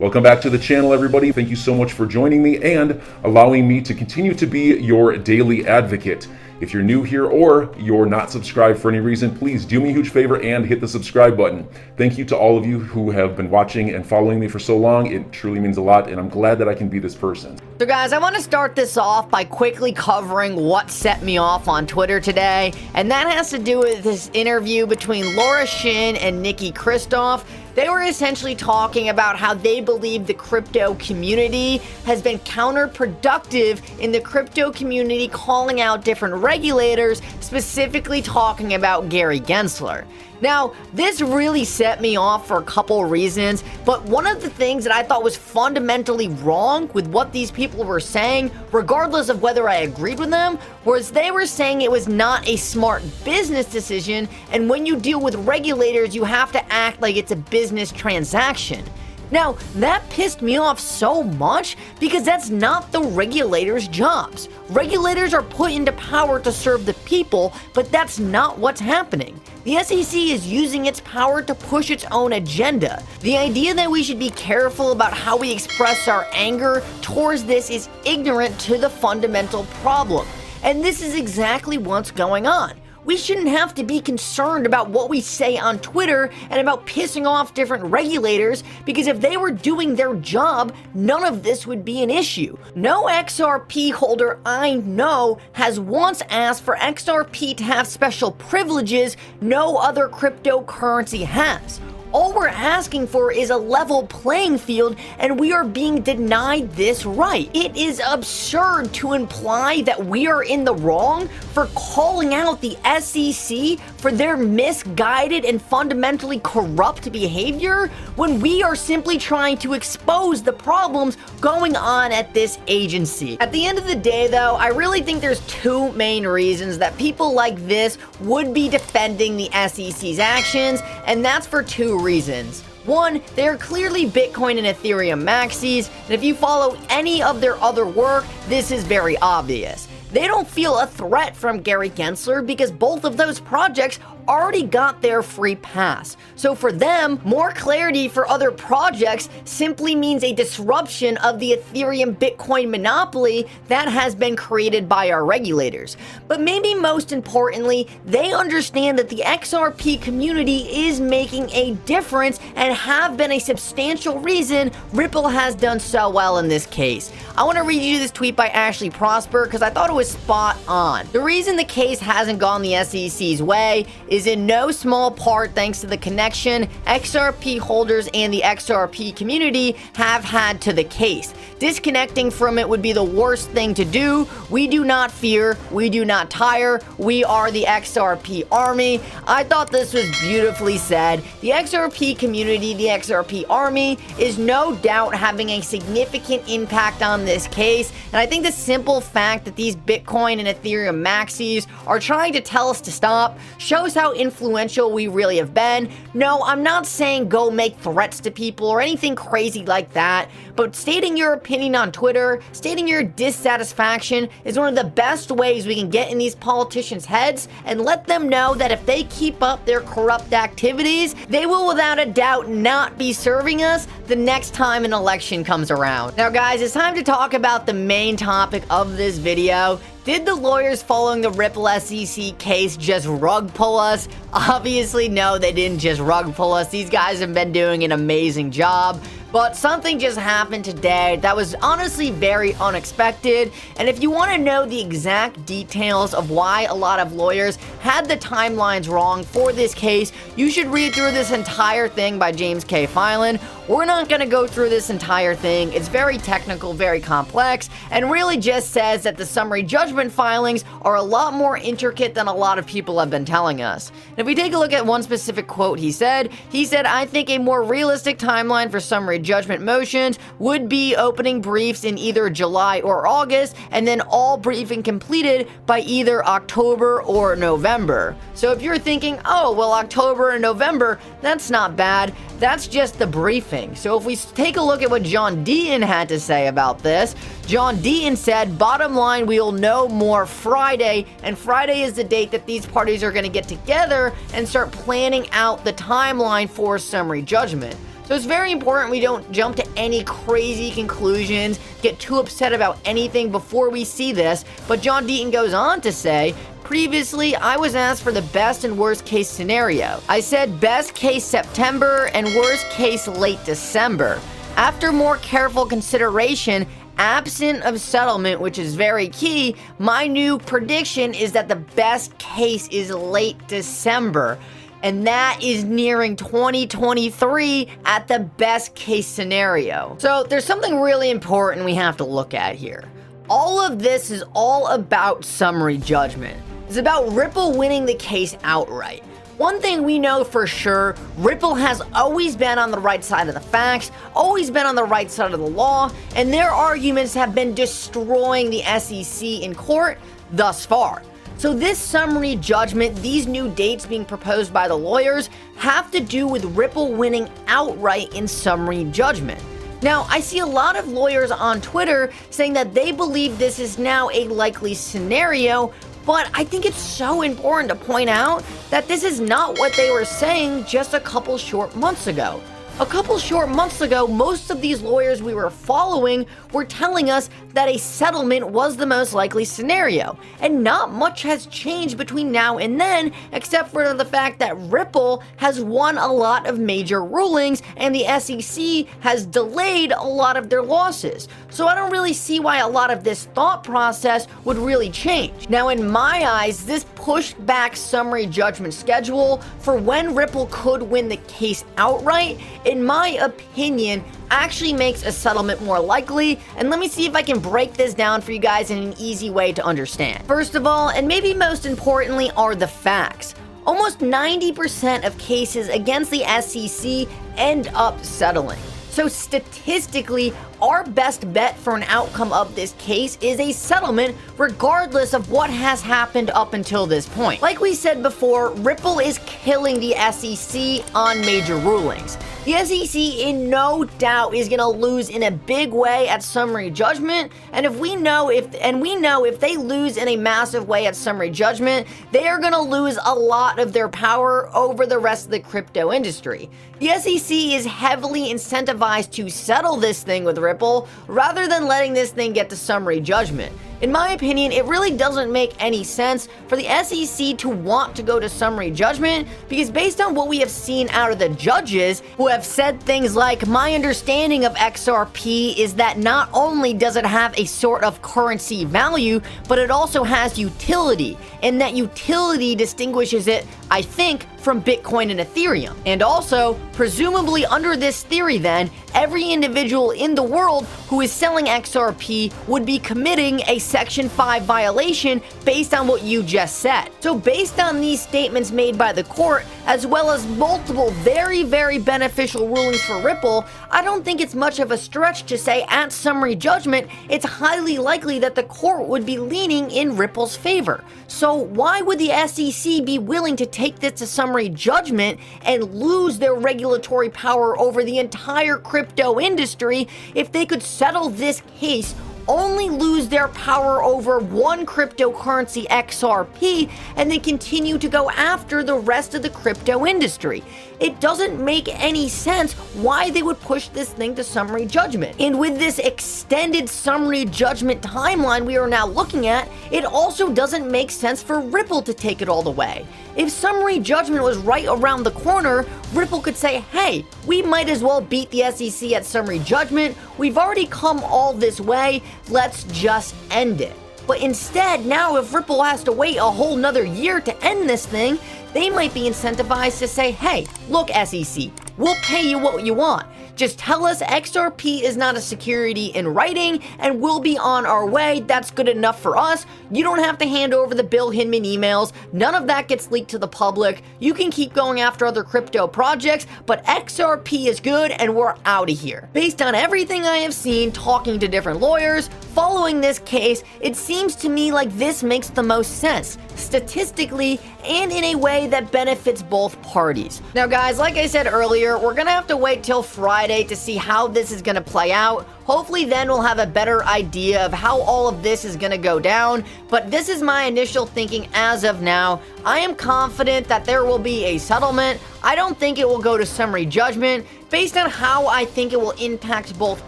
Welcome back to the channel, everybody. Thank you so much for joining me and allowing me to continue to be your daily advocate. If you're new here or you're not subscribed for any reason, please do me a huge favor and hit the subscribe button. Thank you to all of you who have been watching and following me for so long. It truly means a lot, and I'm glad that I can be this person. So guys, I want to start this off by quickly covering what set me off on Twitter today, and that has to do with this interview between Laura Shin and Nikki Kristoff. They were essentially talking about how they believe the crypto community has been counterproductive in the crypto community, calling out different regulators, specifically talking about Gary Gensler. Now, this really set me off for a couple reasons, but one of the things that I thought was fundamentally wrong with what these people were saying, regardless of whether I agreed with them, was they were saying it was not a smart business decision, and when you deal with regulators, you have to act like it's a business transaction. Now, that pissed me off so much because that's not the regulators' jobs. Regulators are put into power to serve the people, but that's not what's happening. The SEC is using its power to push its own agenda. The idea that we should be careful about how we express our anger towards this is ignorant to the fundamental problem. And this is exactly what's going on. We shouldn't have to be concerned about what we say on Twitter and about pissing off different regulators, because if they were doing their job, none of this would be an issue. No XRP holder I know has once asked for XRP to have special privileges no other cryptocurrency has. All we're asking for is a level playing field, and we are being denied this right. It is absurd to imply that we are in the wrong for calling out the SEC for their misguided and fundamentally corrupt behavior when we are simply trying to expose the problems going on at this agency. At the end of the day, though, I really think there's two main reasons that people like this would be defending the SEC's actions, and that's for two reasons. One, they are clearly Bitcoin and Ethereum maxis, and if you follow any of their other work, this is very obvious. They don't feel a threat from Gary Gensler because both of those projects already got their free pass. So for them, more clarity for other projects simply means a disruption of the Ethereum Bitcoin monopoly that has been created by our regulators. But maybe most importantly, they understand that the XRP community is making a difference and have been a substantial reason Ripple has done so well in this case. I want to read you this tweet by Ashley Prosper because I thought it was spot on. The reason the case hasn't gone the SEC's way is in no small part thanks to the connection XRP holders and the XRP community have had to the case. Disconnecting from it would be the worst thing to do. We do not fear, we do not tire, we are the XRP army. I thought this was beautifully said. The XRP community, the XRP army, is no doubt having a significant impact on this case, and I think the simple fact that these Bitcoin and Ethereum maxis are trying to tell us to stop shows how influential we really have been. No, I'm not saying go make threats to people or anything crazy like that, but stating your opinion on Twitter, stating your dissatisfaction is one of the best ways we can get in these politicians' heads and let them know that if they keep up their corrupt activities, they will without a doubt not be serving us the next time an election comes around. Now guys, it's time to talk about the main topic of this video. Did the lawyers following the Ripple SEC case just rug pull us? Obviously, no, they didn't just rug pull us. These guys have been doing an amazing job. But something just happened today that was honestly very unexpected. And if you want to know the exact details of why a lot of lawyers had the timelines wrong for this case, you should read through this entire thing by James K. Filan. We're not going to go through this entire thing. It's very technical, very complex, and really just says that the summary judgment filings are a lot more intricate than a lot of people have been telling us. And if we take a look at one specific quote he said, I think a more realistic timeline for summary judgment motions would be opening briefs in either July or August, and then all briefing completed by either October or November. So if you're thinking, oh, well, October and November, that's not bad. That's just the briefing. So if we take a look at what John Deaton had to say about this, John Deaton said, bottom line, we'll know more Friday, and Friday is the date that these parties are going to get together and start planning out the timeline for summary judgment. So it's very important we don't jump to any crazy conclusions, get too upset about anything before we see this. But John Deaton goes on to say, previously, I was asked for the best and worst case scenario. I said best case September and worst case late December. After more careful consideration, absent of settlement, which is very key, my new prediction is that the best case is late December. And that is nearing 2023 at the best case scenario. So there's something really important we have to look at here. All of this is all about summary judgment. It's about Ripple winning the case outright. One thing we know for sure, Ripple has always been on the right side of the facts, always been on the right side of the law, and their arguments have been destroying the SEC in court thus far. So this summary judgment, these new dates being proposed by the lawyers, have to do with Ripple winning outright in summary judgment. Now, I see a lot of lawyers on Twitter saying that they believe this is now a likely scenario, but I think it's so important to point out that this is not what they were saying just a couple short months ago. A couple short months ago, most of these lawyers we were following were telling us that a settlement was the most likely scenario. And not much has changed between now and then, except for the fact that Ripple has won a lot of major rulings and the SEC has delayed a lot of their losses. So I don't really see why a lot of this thought process would really change. Now, in my eyes, this pushed back summary judgment schedule for when Ripple could win the case outright, in my opinion, actually makes a settlement more likely. And let me see if I can break this down for you guys in an easy way to understand. First of all, and maybe most importantly, are the facts. Almost 90% of cases against the SEC end up settling. So statistically, our best bet for an outcome of this case is a settlement regardless of what has happened up until this point. Like we said before, Ripple is killing the SEC on major rulings. The SEC in no doubt is going to lose in a big way at summary judgment, and we know if they lose in a massive way at summary judgment, they are going to lose a lot of their power over the rest of the crypto industry. The SEC is heavily incentivized to settle this thing with Ripple rather than letting this thing get to summary judgment. In my opinion, it really doesn't make any sense for the SEC to want to go to summary judgment, because based on what we have seen out of the judges who have said things like, my understanding of XRP is that not only does it have a sort of currency value, but it also has utility, and that utility distinguishes it, I think, from Bitcoin and Ethereum. And also, presumably under this theory then, every individual in the world who is selling XRP would be committing a Section 5 violation based on what you just said. So based on these statements made by the court, as well as multiple very, very beneficial rulings for Ripple, I don't think it's much of a stretch to say at summary judgment, it's highly likely that the court would be leaning in Ripple's favor. So why would the SEC be willing to take this to summary judgment and lose their regulatory power over the entire crypto industry if they could settle this case, only lose their power over one cryptocurrency, XRP, and then continue to go after the rest of the crypto industry? It doesn't make any sense why they would push this thing to summary judgment. And with this extended summary judgment timeline we are now looking at, it also doesn't make sense for Ripple to take it all the way. If summary judgment was right around the corner, Ripple could say, hey, we might as well beat the SEC at summary judgment. We've already come all this way. Let's just end it. But instead, now if Ripple has to wait a whole nother year to end this thing, they might be incentivized to say, hey, look, SEC, we'll pay you what you want. Just tell us XRP is not a security in writing and we'll be on our way. That's good enough for us. You don't have to hand over the Bill Hinman emails. None of that gets leaked to the public. You can keep going after other crypto projects, but XRP is good and we're out of here. Based on everything I have seen, talking to different lawyers, following this case, it seems to me like this makes the most sense, statistically and in a way that benefits both parties. Now guys, like I said earlier, we're gonna have to wait till Friday Friday to see how this is going to play out. Hopefully then we'll have a better idea of how all of this is going to go down. But this is my initial thinking as of now. I am confident that there will be a settlement. I don't think it will go to summary judgment based on how I think it will impact both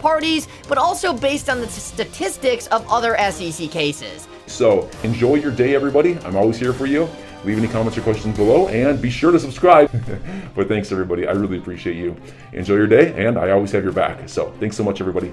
parties, but also based on the statistics of other SEC cases. So enjoy your day, everybody. I'm always here for you. Leave any comments or questions below, and be sure to subscribe. But thanks, everybody. I really appreciate you. Enjoy your day, and I always have your back. So thanks so much, everybody.